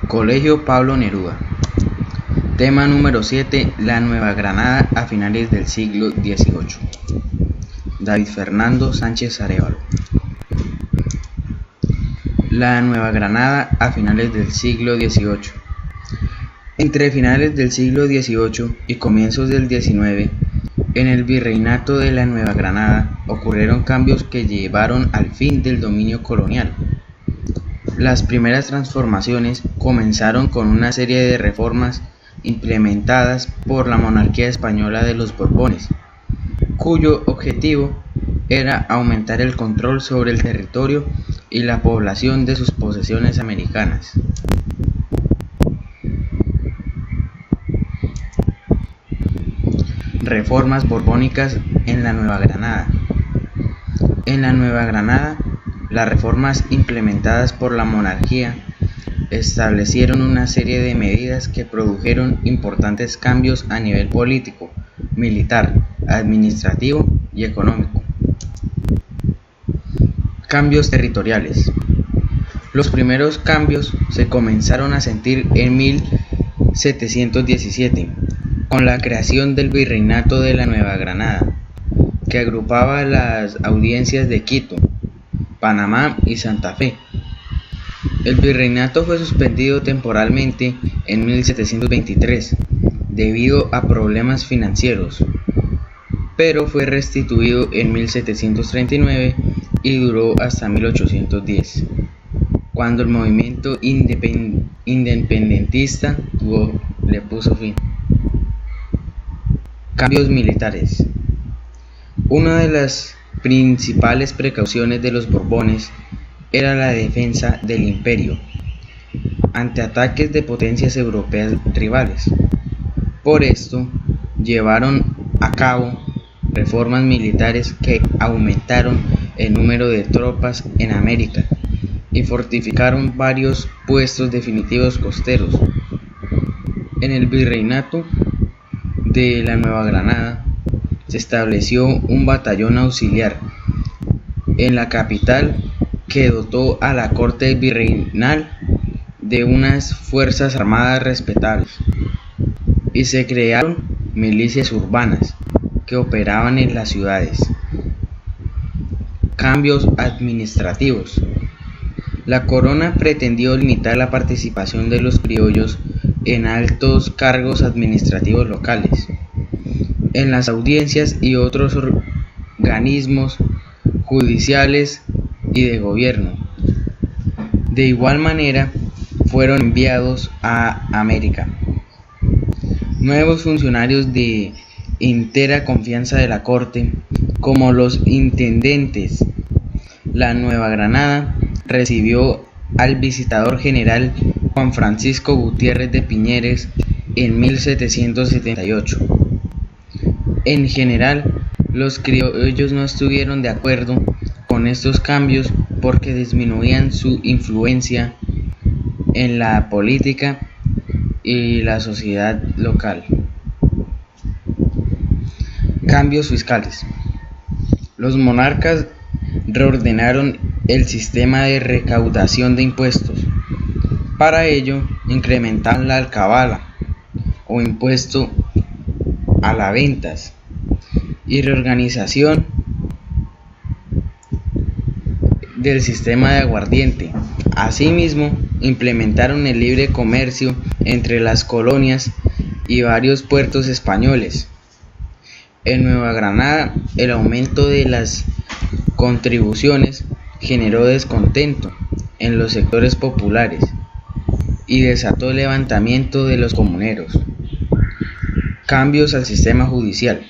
Colegio Pablo Neruda. Tema número 7. La Nueva Granada a finales del siglo XVIII. David Fernando Sánchez Arévalo. La Nueva Granada a finales del siglo XVIII. Entre finales del siglo XVIII y comienzos del XIX, en el virreinato de la Nueva Granada ocurrieron cambios que llevaron al fin del dominio colonial. Las primeras transformaciones comenzaron con una serie de reformas implementadas por la monarquía española de los Borbones, cuyo objetivo era aumentar el control sobre el territorio y la población de sus posesiones americanas. Reformas borbónicas en la Nueva Granada. En la Nueva Granada, las reformas implementadas por la monarquía establecieron una serie de medidas que produjeron importantes cambios a nivel político, militar, administrativo y económico. Cambios territoriales. Los primeros cambios se comenzaron a sentir en 1717, con la creación del Virreinato de la Nueva Granada, que agrupaba las audiencias de Quito, Panamá y Santa Fe. El virreinato fue suspendido temporalmente en 1723 debido a problemas financieros, pero fue restituido en 1739 y duró hasta 1810, cuando el movimiento independentista le puso fin. Cambios militares. Una de las principales precauciones de los Borbones era la defensa del imperio ante ataques de potencias europeas rivales. Por esto, llevaron a cabo reformas militares que aumentaron el número de tropas en América y fortificaron varios puestos definitivos costeros. En el virreinato de la Nueva Granada se estableció un batallón auxiliar en la capital que dotó a la corte virreinal de unas fuerzas armadas respetables, y se crearon milicias urbanas que operaban en las ciudades. Cambios administrativos. La corona pretendió limitar la participación de los criollos en altos cargos administrativos locales, en las audiencias y otros organismos judiciales y de gobierno. De igual manera, fueron enviados a América nuevos funcionarios de entera confianza de la corte, como los intendentes. La Nueva Granada recibió al visitador general Juan Francisco Gutiérrez de Piñeres en 1778. En general, los criollos no estuvieron de acuerdo con estos cambios porque disminuían su influencia en la política y la sociedad local. Cambios fiscales. Los monarcas reordenaron el sistema de recaudación de impuestos. Para ello, incrementaron la alcabala o impuesto a las ventas y reorganización del sistema de aguardiente. Asimismo, implementaron el libre comercio entre las colonias y varios puertos españoles. En Nueva Granada, el aumento de las contribuciones generó descontento en los sectores populares y desató el levantamiento de los comuneros. Cambios al sistema judicial.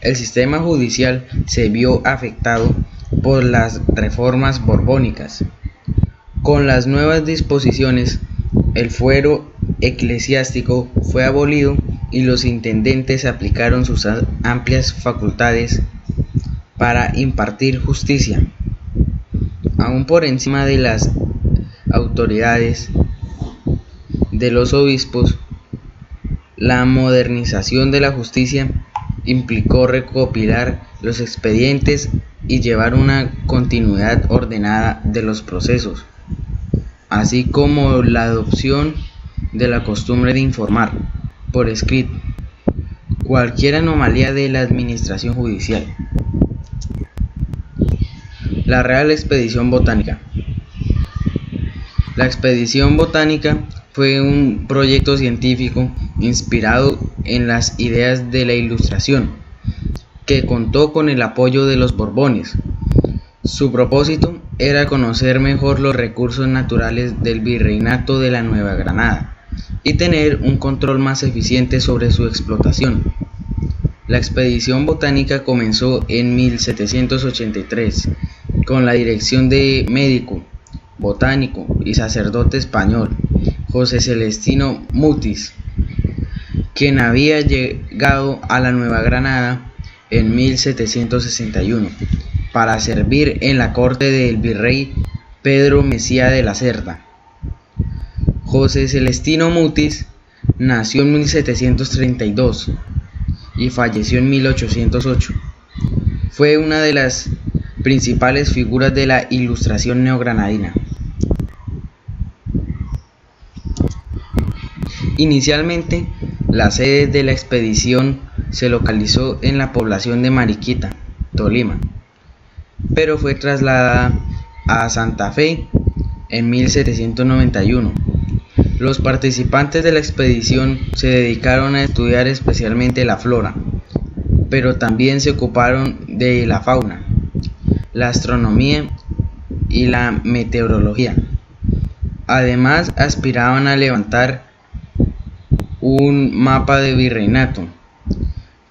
El sistema judicial se vio afectado por las reformas borbónicas. Con las nuevas disposiciones, el fuero eclesiástico fue abolido y los intendentes aplicaron sus amplias facultades para impartir justicia, aún por encima de las autoridades de los obispos. La modernización de la justicia implicó recopilar los expedientes y llevar una continuidad ordenada de los procesos. así como la adopción de la costumbre de informar, por escrito, cualquier anomalía de la administración judicial. La Real Expedición Botánica. La Expedición Botánica fue un proyecto científico inspirado en las ideas de la Ilustración, que contó con el apoyo de los Borbones. Su propósito era conocer mejor los recursos naturales del Virreinato de la Nueva Granada y tener un control más eficiente sobre su explotación. La expedición botánica comenzó en 1783 con la dirección de médico, botánico y sacerdote español José Celestino Mutis, quien había llegado a la Nueva Granada en 1761 para servir en la corte del virrey Pedro Mexía de la Cerda. José Celestino Mutis nació en 1732 y falleció en 1808. Fue una de las principales figuras de la Ilustración neogranadina. Inicialmente, la sede de la expedición se localizó en la población de Mariquita, Tolima, pero fue trasladada a Santa Fe en 1791. Los participantes de la expedición se dedicaron a estudiar especialmente la flora, pero también se ocuparon de la fauna, la astronomía y la meteorología. Además, aspiraban a levantar un mapa de virreinato.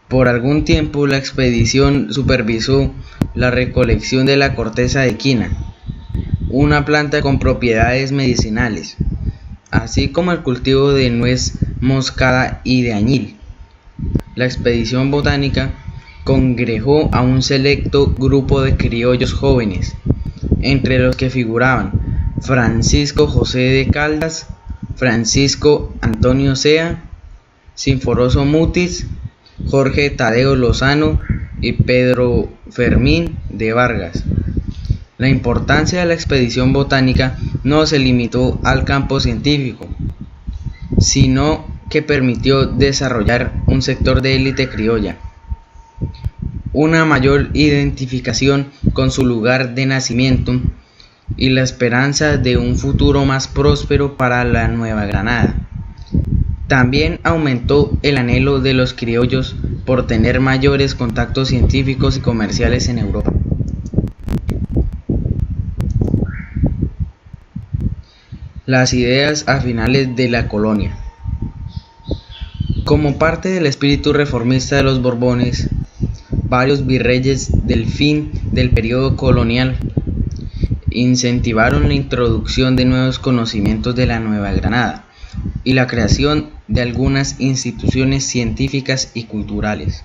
Por algún tiempo, la expedición supervisó la recolección de la corteza de quina, una planta con propiedades medicinales, así como el cultivo de nuez moscada y de añil. La expedición botánica congregó a un selecto grupo de criollos jóvenes, entre los que figuraban Francisco José de Caldas, Francisco Antonio Sea, Sinforoso Mutis, Jorge Tadeo Lozano y Pedro Fermín de Vargas. La importancia de la expedición botánica no se limitó al campo científico, sino que permitió desarrollar un sector de élite criolla, una mayor identificación con su lugar de nacimiento y la esperanza de un futuro más próspero para la Nueva Granada. También aumentó el anhelo de los criollos por tener mayores contactos científicos y comerciales en Europa. Las ideas a finales de la colonia. Como parte del espíritu reformista de los Borbones, varios virreyes del fin del periodo colonial incentivaron la introducción de nuevos conocimientos de la Nueva Granada y la creación de algunas instituciones científicas y culturales.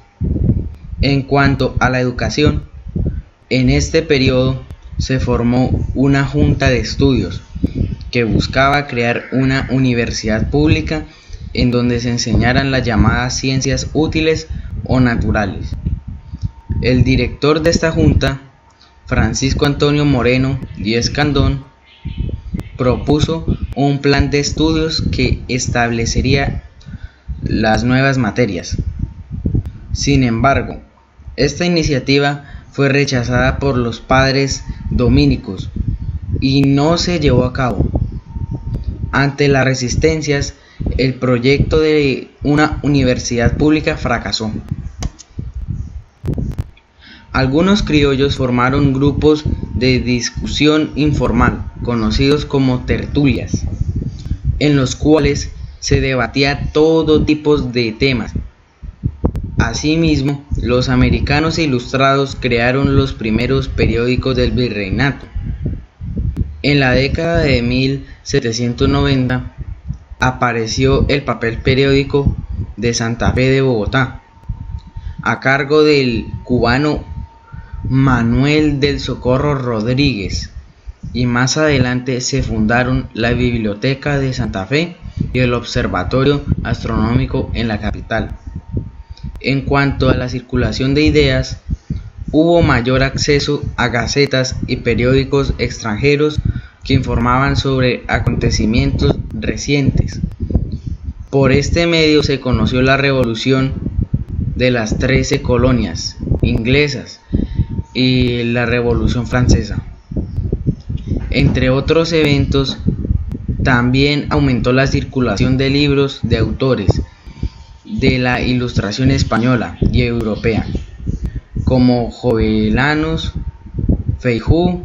En cuanto a la educación, en este periodo se formó una junta de estudios que buscaba crear una universidad pública en donde se enseñaran las llamadas ciencias útiles o naturales. El director de esta junta, Francisco Antonio Moreno Díez Candón, propuso un plan de estudios que establecería las nuevas materias. Sin embargo, esta iniciativa fue rechazada por los padres dominicos y no se llevó a cabo. Ante las resistencias, el proyecto de una universidad pública fracasó. Algunos criollos formaron grupos de discusión informal, conocidos como tertulias, en los cuales se debatía todo tipo de temas. Asimismo, los americanos ilustrados crearon los primeros periódicos del virreinato. En la década de 1790 apareció el papel periódico de Santa Fe de Bogotá, a cargo del cubano Manuel del Socorro Rodríguez, y más adelante se fundaron la Biblioteca de Santa Fe y el Observatorio Astronómico en la capital. En cuanto a la circulación de ideas, hubo mayor acceso a gacetas y periódicos extranjeros que informaban sobre acontecimientos recientes. Por este medio se conoció la revolución de las 13 colonias inglesas y la Revolución Francesa. Entre otros eventos, también aumentó la circulación de libros de autores de la Ilustración española y europea, como Jovellanos, Feijoo,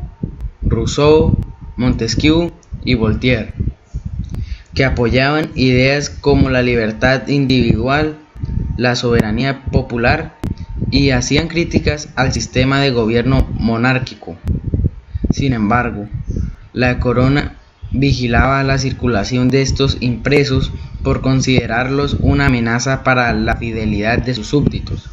Rousseau, Montesquieu y Voltaire, que apoyaban ideas como la libertad individual, la soberanía popular y hacían críticas al sistema de gobierno monárquico. Sin embargo, la corona vigilaba la circulación de estos impresos por considerarlos una amenaza para la fidelidad de sus súbditos.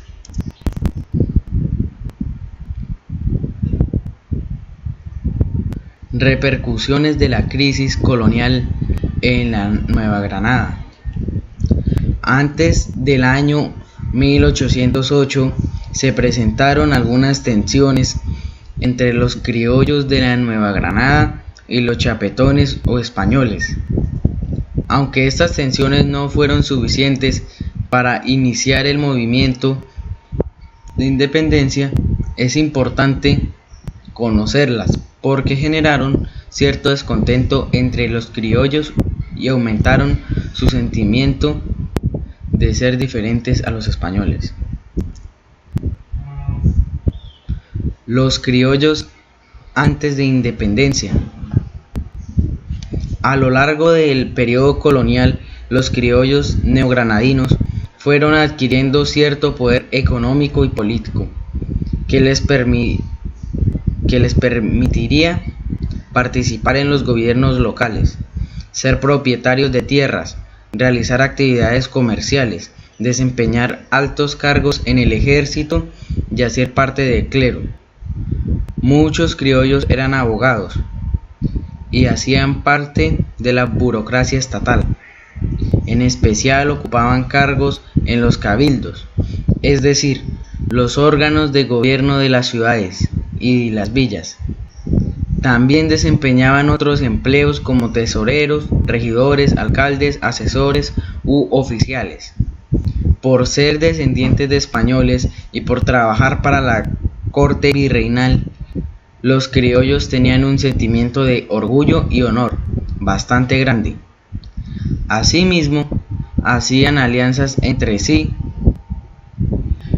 Repercusiones de la crisis colonial en la Nueva Granada. Antes del año 1808 se presentaron algunas tensiones entre los criollos de la Nueva Granada y los chapetones o españoles. Aunque estas tensiones no fueron suficientes para iniciar el movimiento de independencia, es importante conocerlas porque generaron cierto descontento entre los criollos y aumentaron su sentimiento de ser diferentes a los españoles. Los criollos antes de independencia. A lo largo del periodo colonial, los criollos neogranadinos fueron adquiriendo cierto poder económico y político que les permitiría participar en los gobiernos locales, ser propietarios de tierras, realizar actividades comerciales, desempeñar altos cargos en el ejército y hacer parte del clero. Muchos criollos eran abogados y hacían parte de la burocracia estatal. En especial ocupaban cargos en los cabildos, es decir, los órganos de gobierno de las ciudades y las villas. También desempeñaban otros empleos como tesoreros, regidores, alcaldes, asesores u oficiales. Por ser descendientes de españoles y por trabajar para la corte virreinal, los criollos tenían un sentimiento de orgullo y honor bastante grande. Asimismo, hacían alianzas entre sí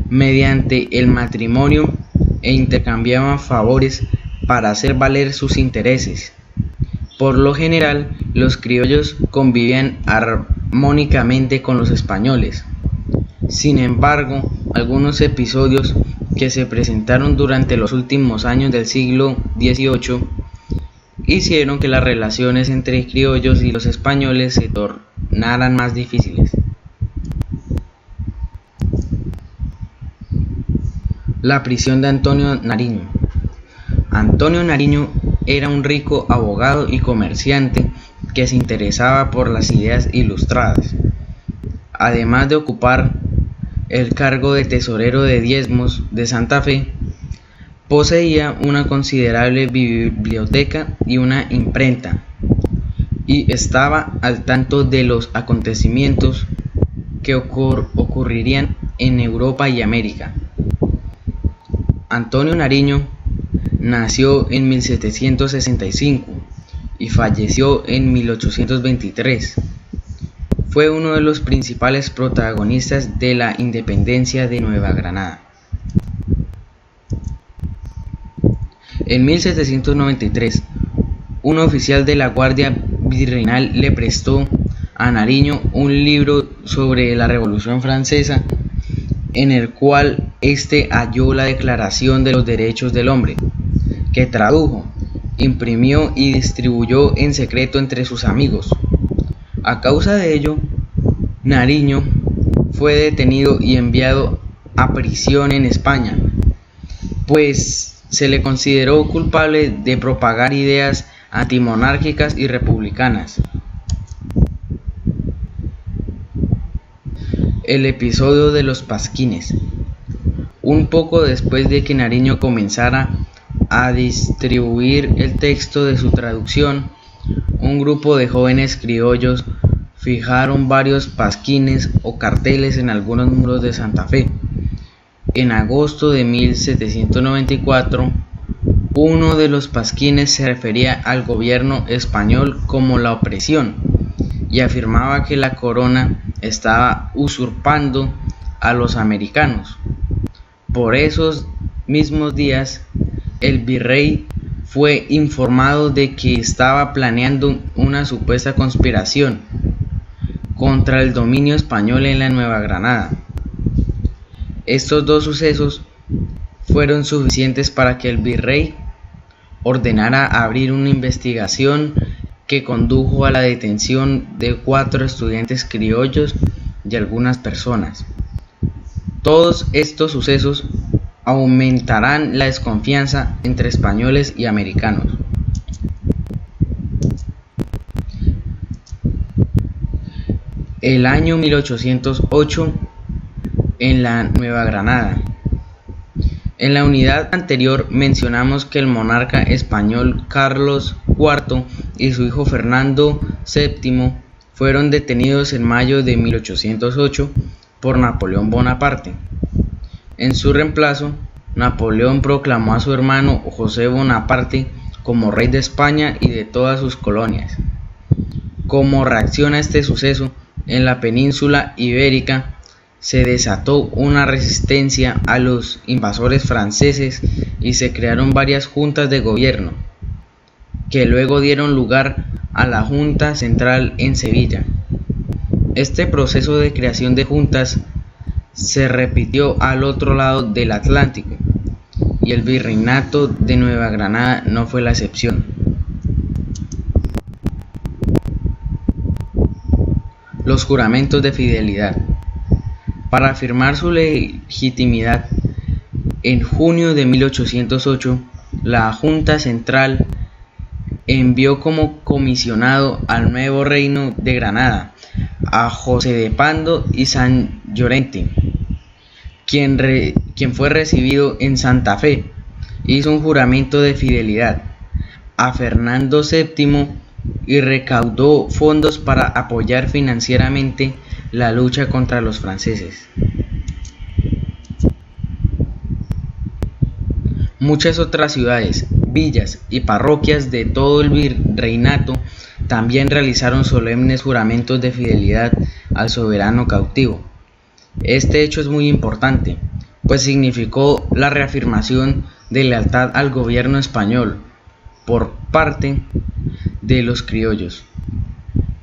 mediante el matrimonio e intercambiaban favores para hacer valer sus intereses. Por lo general, los criollos convivían armónicamente con los españoles. Sin embargo, algunos episodios que se presentaron durante los últimos años del siglo XVIII hicieron que las relaciones entre criollos y los españoles se tornaran más difíciles. La prisión de Antonio Nariño. Antonio Nariño era un rico abogado y comerciante que se interesaba por las ideas ilustradas. Además de ocupar el cargo de tesorero de diezmos de Santa Fe, poseía una considerable biblioteca y una imprenta, y estaba al tanto de los acontecimientos que ocurrirían en Europa y América. Antonio Nariño nació en 1765 y falleció en 1823. Fue uno de los principales protagonistas de la independencia de Nueva Granada. En 1793, un oficial de la Guardia Virreinal le prestó a Nariño un libro sobre la Revolución Francesa, en el cual éste halló la Declaración de los Derechos del Hombre, que tradujo, imprimió y distribuyó en secreto entre sus amigos. A causa de ello, Nariño fue detenido y enviado a prisión en España, pues se le consideró culpable de propagar ideas antimonárquicas y republicanas. El episodio de los pasquines. Un poco después de que Nariño comenzara a distribuir el texto de su traducción, un grupo de jóvenes criollos fijaron varios pasquines o carteles en algunos muros de Santa Fe. En agosto de 1794, uno de los pasquines se refería al gobierno español como la opresión y afirmaba que la corona estaba usurpando a los americanos. Por esos mismos días, el virrey fue informado de que estaba planeando una supuesta conspiración contra el dominio español en la Nueva Granada. Estos dos sucesos fueron suficientes para que el virrey ordenara abrir una investigación que condujo a la detención de 4 estudiantes criollos y algunas personas. Todos estos sucesos aumentarán la desconfianza entre españoles y americanos. El año 1808 en la Nueva Granada. En la unidad anterior mencionamos que el monarca español Carlos IV y su hijo Fernando VII fueron detenidos en mayo de 1808 por Napoleón Bonaparte. En su reemplazo, Napoleón proclamó a su hermano José Bonaparte como rey de España y de todas sus colonias. Como reacción a este suceso, en la península ibérica se desató una resistencia a los invasores franceses y se crearon varias juntas de gobierno, que luego dieron lugar a la Junta Central en Sevilla. Este proceso de creación de juntas se repitió al otro lado del Atlántico, y el virreinato de Nueva Granada no fue la excepción. Los juramentos de fidelidad. Para afirmar su legitimidad, en junio de 1808, la Junta Central envió como comisionado al nuevo reino de Granada a José de Pando y San Llorente, quien fue recibido en Santa Fe. Hizo un juramento de fidelidad a Fernando VII y recaudó fondos para apoyar financieramente la lucha contra los franceses. Muchas otras ciudades, villas y parroquias de todo el virreinato también realizaron solemnes juramentos de fidelidad al soberano cautivo. Este hecho es muy importante, pues significó la reafirmación de lealtad al gobierno español por parte de los criollos,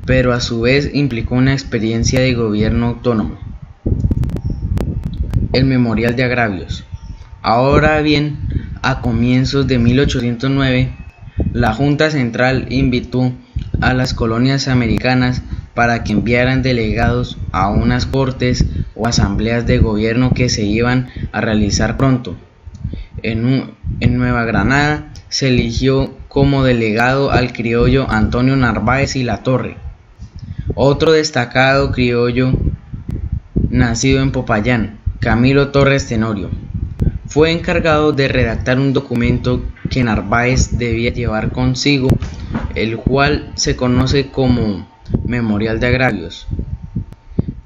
pero a su vez implicó una experiencia de gobierno autónomo. El Memorial de Agravios. Ahora bien, a comienzos de 1809, la Junta Central invitó a las colonias americanas para que enviaran delegados a unas cortes o asambleas de gobierno que se iban a realizar pronto. En Nueva Granada se eligió como delegado al criollo Antonio Narváez y La Torre, otro destacado criollo nacido en Popayán, Camilo Torres Tenorio. Fue encargado de redactar un documento que Narváez debía llevar consigo, el cual se conoce como Memorial de Agravios.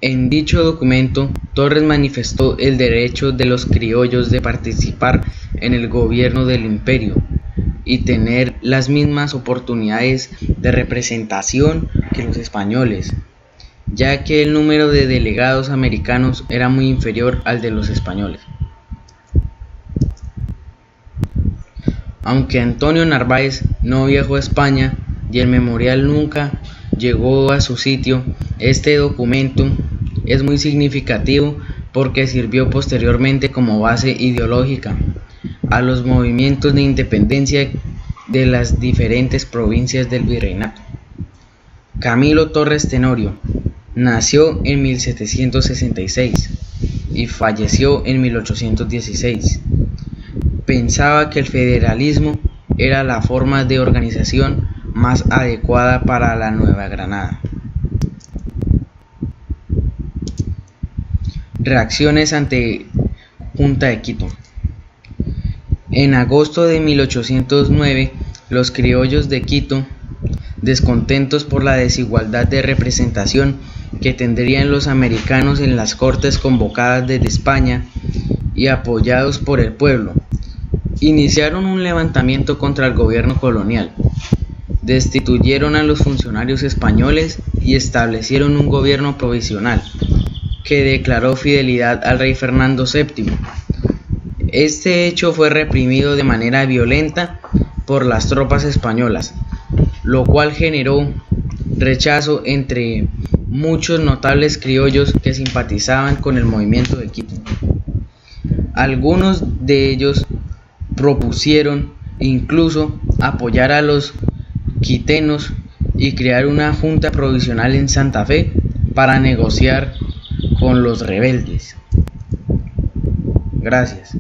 En dicho documento, Torres manifestó el derecho de los criollos de participar en el gobierno del imperio y tener las mismas oportunidades de representación que los españoles, ya que el número de delegados americanos era muy inferior al de los españoles. Aunque Antonio Narváez no viajó a España y el memorial nunca llegó a su sitio, este documento es muy significativo porque sirvió posteriormente como base ideológica a los movimientos de independencia de las diferentes provincias del virreinato. Camilo Torres Tenorio nació en 1766 y falleció en 1816. Pensaba que el federalismo era la forma de organización más adecuada para la Nueva Granada. Reacciones ante Junta de Quito. En agosto de 1809, los criollos de Quito, descontentos por la desigualdad de representación que tendrían los americanos en las cortes convocadas desde España y apoyados por el pueblo, iniciaron un levantamiento contra el gobierno colonial. Destituyeron a los funcionarios españoles y establecieron un gobierno provisional que declaró fidelidad al rey Fernando VII. Este hecho fue reprimido de manera violenta por las tropas españolas, lo cual generó rechazo entre muchos notables criollos que simpatizaban con el movimiento de Quito. Algunos de ellos propusieron incluso apoyar a los quiteños y crear una junta provisional en Santa Fe para negociar con los rebeldes. Gracias.